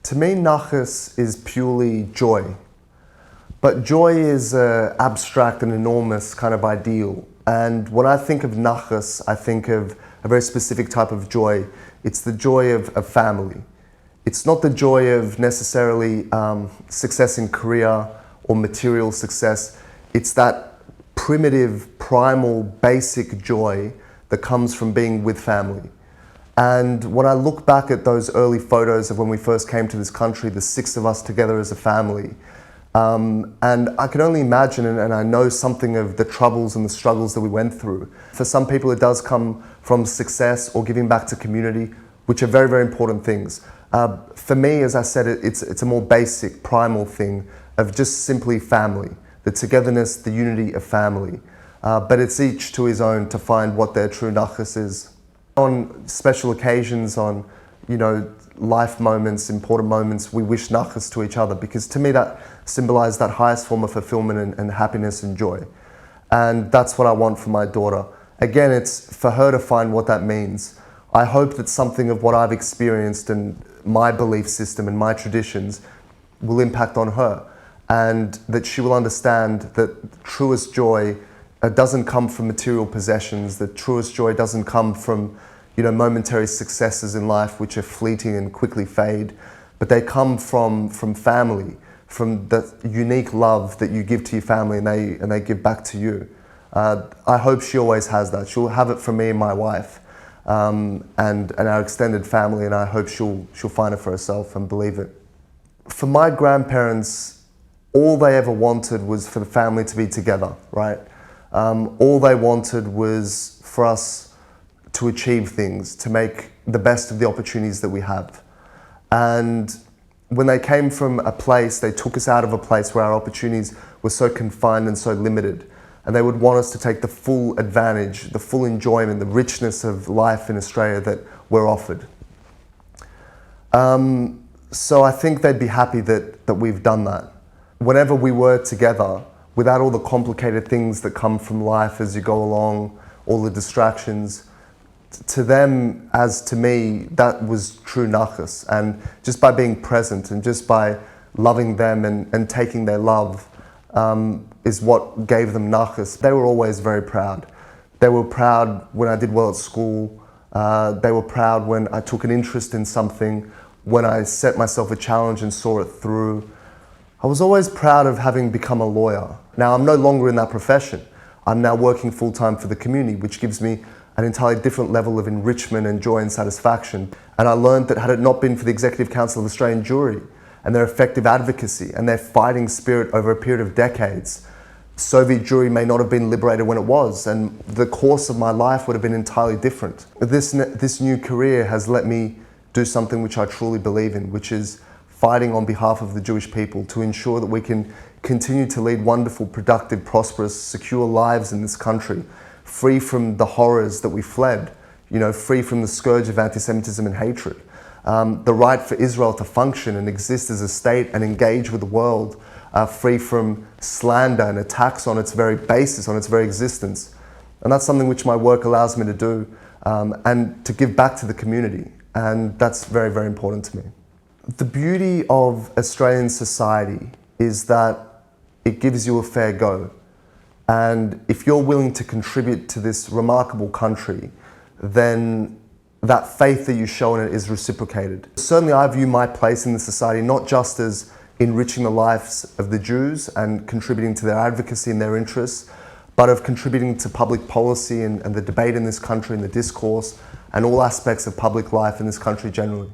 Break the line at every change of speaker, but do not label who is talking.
To me, Naches is purely joy. But joy is an abstract and enormous kind of ideal. And when I think of Naches, I think of a very specific type of joy. It's the joy of family. It's not the joy of necessarily success in career or material success. It's that primitive, primal, basic joy that comes from being with family. And when I look back at those early photos of when we first came to this country, the 6 of us together as a family, and I can only imagine, and I know something of the troubles and the struggles that we went through. For some people, it does come from success or giving back to community, which are very, very important things. For me, as I said, it's a more basic, primal thing of just simply family, the togetherness, the unity of family. But it's each to his own to find what their true Naches is. On special occasions, on life moments, important moments, we wish Naches to each other, because to me that symbolizes that highest form of fulfillment and happiness and joy. And that's what I want for my daughter. Again, it's for her to find what that means. I hope that something of what I've experienced and my belief system and my traditions will impact on her, and that she will understand that the truest joy doesn't come from material possessions. The truest joy doesn't come from momentary successes in life which are fleeting and quickly fade, but they come from family, from the unique love that you give to your family and they give back to you. I hope she always has that. She'll have it from me and my wife and our extended family, and I hope she'll find it for herself and believe it. For my grandparents, all they ever wanted was for the family to be together, right? All they wanted was for us to achieve things, to make the best of the opportunities that we have. And when they came from a place, they took us out of a place where our opportunities were so confined and so limited. And they would want us to take the full advantage, the full enjoyment, the richness of life in Australia that we're offered. So I think they'd be happy that we've done that. Whenever we were together, without all the complicated things that come from life as you go along, all the distractions, to them, as to me, that was true Naches. And just by being present and just by loving them and taking their love is what gave them Naches. They were always very proud. They were proud when I did well at school. They were proud when I took an interest in something, when I set myself a challenge and saw it through. I was always proud of having become a lawyer. Now, I'm no longer in that profession. I'm now working full-time for the community, which gives me an entirely different level of enrichment and joy and satisfaction. And I learned that had it not been for the Executive Council of Australian Jewry and their effective advocacy and their fighting spirit over a period of decades, Soviet Jewry may not have been liberated when it was, and the course of my life would have been entirely different. This new career has let me do something which I truly believe in, which is fighting on behalf of the Jewish people to ensure that we can continue to lead wonderful, productive, prosperous, secure lives in this country, free from the horrors that we fled, free from the scourge of anti-Semitism and hatred. The right for Israel to function and exist as a state and engage with the world, free from slander and attacks on its very basis, on its very existence. And that's something which my work allows me to do, and to give back to the community. And that's very, very important to me. The beauty of Australian society is that it gives you a fair go. And if you're willing to contribute to this remarkable country, then that faith that you show in it is reciprocated. Certainly I view my place in the society not just as enriching the lives of the Jews and contributing to their advocacy and their interests, but of contributing to public policy and the debate in this country and the discourse and all aspects of public life in this country generally.